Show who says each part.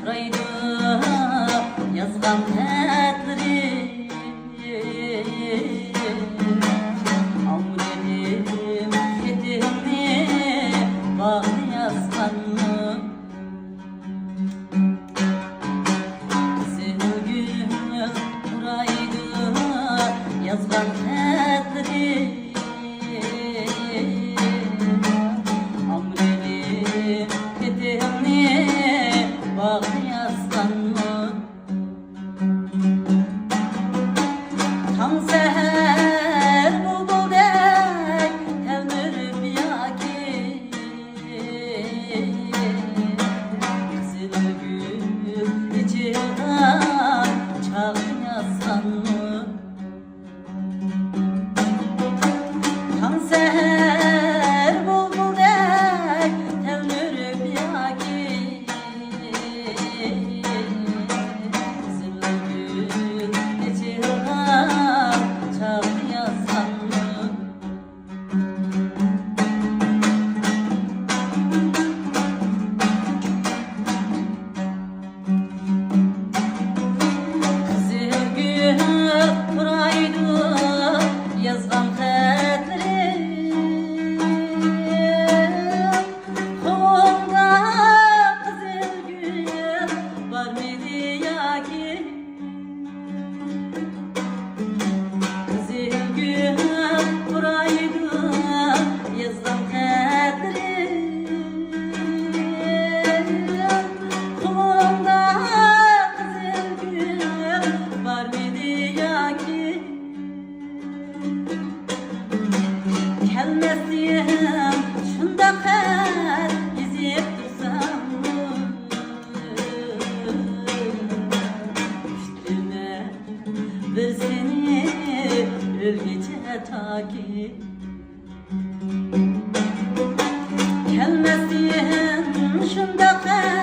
Speaker 1: raydı yazgan tedbiri Amurelim kedimni bağlı yazganım Sevgim raydı yazgan tedbiri Tam seher bulbuldek evnürüm yaki Kızıl gül içinden çağ yazsan mı Tam seher bulbuldek evnürüm yaki Kızıl gül içinden yazgan xətrim Kolda qızıl gül var mıydı yaki Qızıl gül buraydı yazgan xətrim Kolda qızıl gül var mıydı yaki Gelmesiyem şunda xət izip dursam Üstüme bir seni ölgece taki Gelmesiyem şunda xət